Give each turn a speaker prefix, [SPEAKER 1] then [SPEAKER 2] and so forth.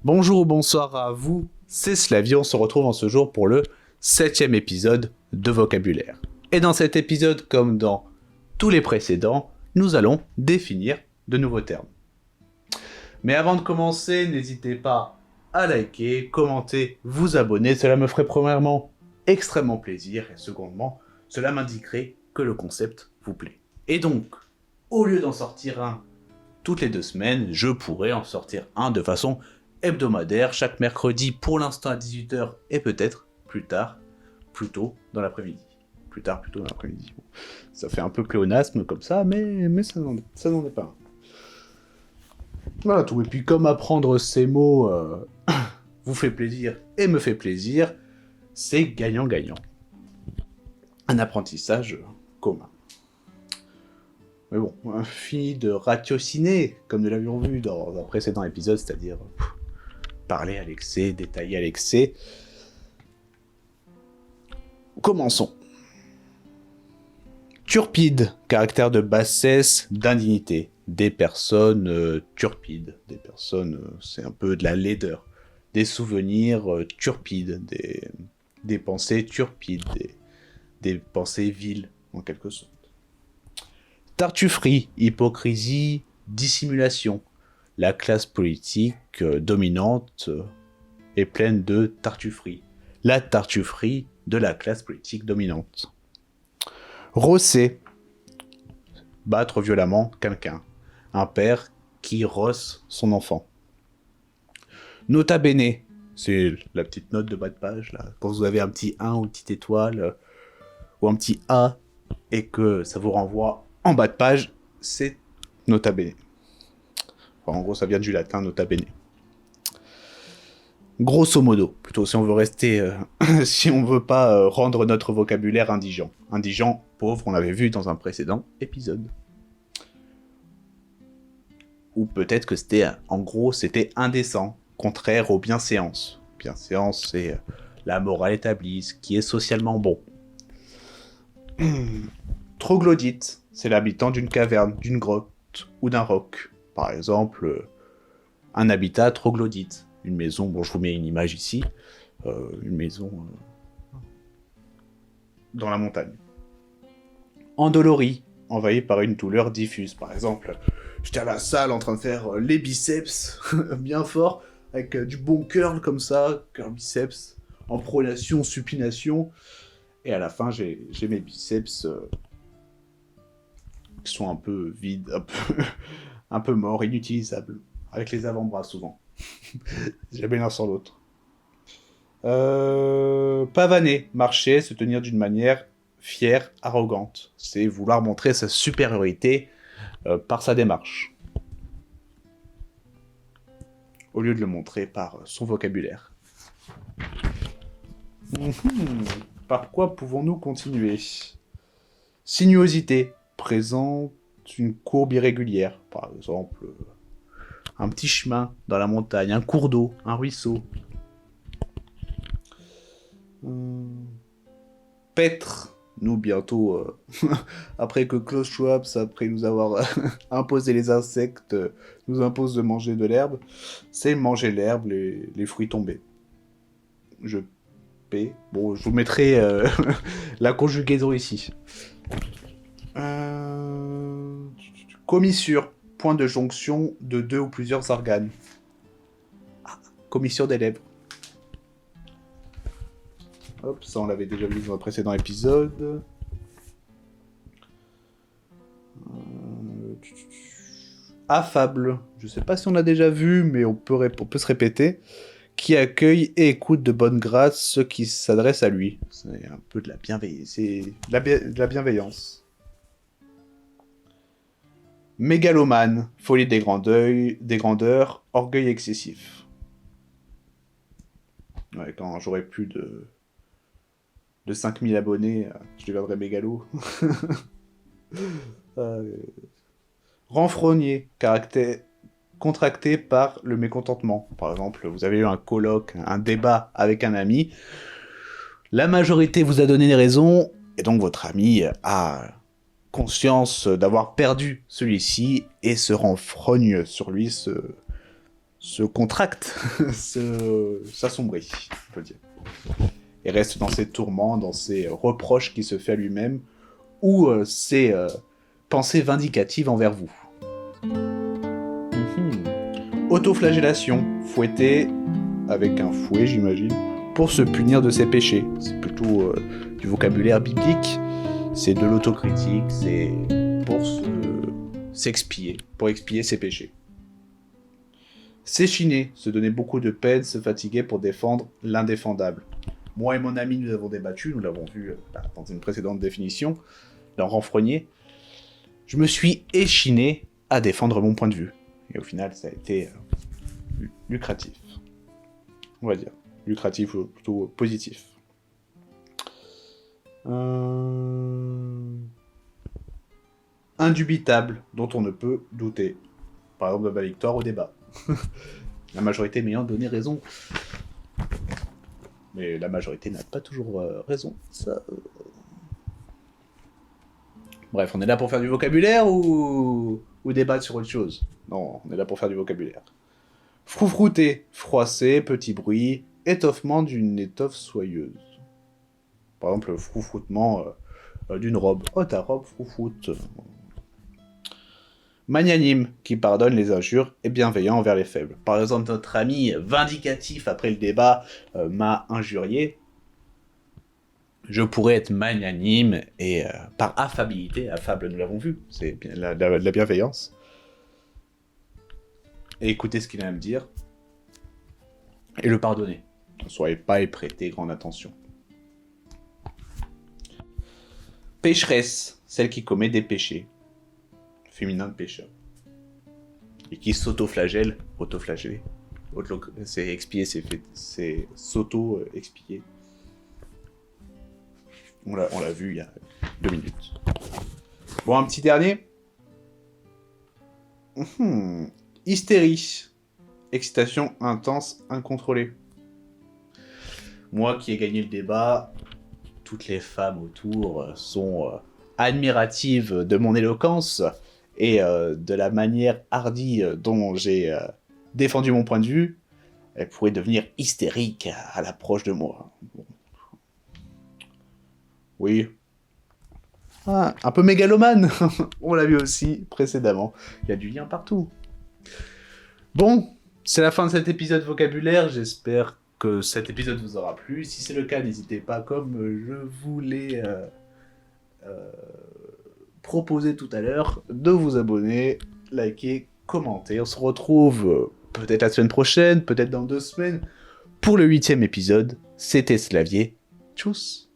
[SPEAKER 1] Bonjour ou bonsoir à vous, c'est Slavie, on se retrouve en ce jour pour le 7e épisode de Vocabulaire. Et dans cet épisode, comme dans tous les précédents, nous allons définir de nouveaux termes. Mais avant de commencer, n'hésitez pas à liker, commenter, vous abonner, cela me ferait premièrement extrêmement plaisir, et secondement, cela m'indiquerait que le concept vous plaît. Et donc, au lieu d'en sortir un toutes les 2 semaines, je pourrais en sortir un de façon hebdomadaire, chaque mercredi pour l'instant à 18h et peut-être plus tard, plus tôt dans l'après-midi. Plus tard, plutôt dans l'après-midi. Bon, ça fait un peu pléonasme comme ça, mais ça n'en est pas un. Voilà tout. Et puis comme apprendre ces mots vous fait plaisir et me fait plaisir, c'est gagnant-gagnant. Un apprentissage commun. Mais bon, fini de ratiociner, comme nous l'avions vu dans un précédent épisode, c'est-à-dire parler à l'excès, détailler à l'excès. Commençons. Turpide, caractère de bassesse, d'indignité. Des personnes turpides. Des personnes, c'est un peu de la laideur. Des souvenirs turpides. Des pensées turpides. Des pensées viles, en quelque sorte. Tartufferie, hypocrisie, dissimulation. La classe politique dominante est pleine de tartufferie. La tartufferie de la classe politique dominante. Rosser, battre violemment quelqu'un. Un père qui rosse son enfant. Nota bene, c'est la petite note de bas de page, là. Quand vous avez un petit 1 ou une petite étoile, ou un petit A, et que ça vous renvoie en bas de page, c'est nota bene. Enfin, en gros, ça vient du latin nota bene. Grosso modo, plutôt, si on veut rester, si on veut pas rendre notre vocabulaire indigent. Indigent, pauvre, on l'avait vu dans un précédent épisode. Ou peut-être que c'était, en gros, c'était indécent, contraire aux bienséances. Bienséance, c'est la morale établie, ce qui est socialement bon. Troglodyte, c'est l'habitant d'une caverne, d'une grotte ou d'un roc. Par exemple, un habitat troglodyte. Une maison, bon je vous mets une image ici, une maison dans la montagne. Endolorie, envahi par une douleur diffuse. Par exemple, j'étais à la salle en train de faire les biceps bien fort, avec du bon curl comme ça, curl biceps, en pronation, supination, et à la fin j'ai mes biceps qui sont un peu vides, un peu morts, inutilisables, avec les avant-bras souvent. Jamais l'un sans l'autre. Pavaner, marcher, se tenir d'une manière fière, arrogante. C'est vouloir montrer sa supériorité par sa démarche. Au lieu de le montrer par son vocabulaire. Par quoi pouvons-nous continuer ? Sinuosité, présente une courbe irrégulière. Par exemple, un petit chemin dans la montagne, un cours d'eau, un ruisseau. Paître, nous bientôt, après que Klaus Schwab, après nous avoir imposé les insectes, nous impose de manger de l'herbe, c'est manger l'herbe, les fruits tombés. Je paie. Bon, je vous mettrai la conjugaison ici. Commissure, point de jonction de 2 ou plusieurs organes. Commissure des lèvres. Hop, ça on l'avait déjà vu dans un précédent épisode. Affable, je sais pas si on l'a déjà vu, mais on peut se répéter. Qui accueille et écoute de bonne grâce ceux qui s'adressent à lui. C'est un peu de la bienveillance. C'est de la bienveillance. Mégalomane, folie des grandeurs, orgueil excessif. Ouais, quand j'aurai plus de 5000 abonnés, je deviendrai mégalo. Renfrogné, caractère contracté par le mécontentement. Par exemple, vous avez eu un colloque, un débat avec un ami, la majorité vous a donné des raisons, et donc votre ami a conscience d'avoir perdu celui-ci, et se renfrogne sur lui, se contracte, s'assombrit, on peut dire. Et reste dans ses tourments, dans ses reproches qu'il se fait à lui-même, ou ses pensées vindicatives envers vous. Autoflagellation, fouetter avec un fouet, j'imagine, pour se punir de ses péchés. C'est plutôt du vocabulaire biblique, c'est de l'autocritique, c'est pour s'expier, pour expier ses péchés. S'échiner, se donner beaucoup de peine, se fatiguer pour défendre l'indéfendable. Moi et mon ami, nous avons débattu, nous l'avons vu dans une précédente définition, dans Renfrogné. Je me suis échiné à défendre mon point de vue. Et au final, ça a été lucratif. On va dire. Lucratif ou plutôt positif. Indubitable, dont on ne peut douter. Par exemple, de ma victoire au débat. La majorité m'ayant donné raison. Mais la majorité n'a pas toujours raison. Ça, Bref, on est là pour faire du vocabulaire ou débattre sur autre chose? Non, on est là pour faire du vocabulaire. Froufrouter, froisser, petit bruit, étoffement d'une étoffe soyeuse. Par exemple, le froufroutement d'une robe. Oh, ta robe froufroute. Magnanime, qui pardonne les injures et bienveillant envers les faibles. Par exemple, notre ami vindicatif après le débat m'a injurié. Je pourrais être magnanime et par affabilité, affable, nous l'avons vu, c'est bien la bienveillance. Et écouter ce qu'il a à me dire. Et le pardonner. Ne soyez pas et prêtez grande attention. Pécheresse, celle qui commet des péchés. Féminin de pécheur. Et qui s'auto-flagelle, auto-flageller. C'est expier, c'est s'auto-expier. On l'a vu il y a 2 minutes. Bon, un petit dernier. Hystérie. Excitation intense, incontrôlée. Moi qui ai gagné le débat, toutes les femmes autour sont admiratives de mon éloquence et de la manière hardie dont j'ai défendu mon point de vue. Elles pourraient devenir hystériques à l'approche de moi. Bon. Oui. Ah, un peu mégalomane. On l'a vu aussi précédemment. Il y a du lien partout. Bon, c'est la fin de cet épisode vocabulaire. J'espère que cet épisode vous aura plu. Si c'est le cas, n'hésitez pas, comme je vous l'ai proposé tout à l'heure, de vous abonner, liker, commenter. On se retrouve peut-être la semaine prochaine, peut-être dans 2 semaines, pour le 8e épisode. C'était Slavier. Tchuss.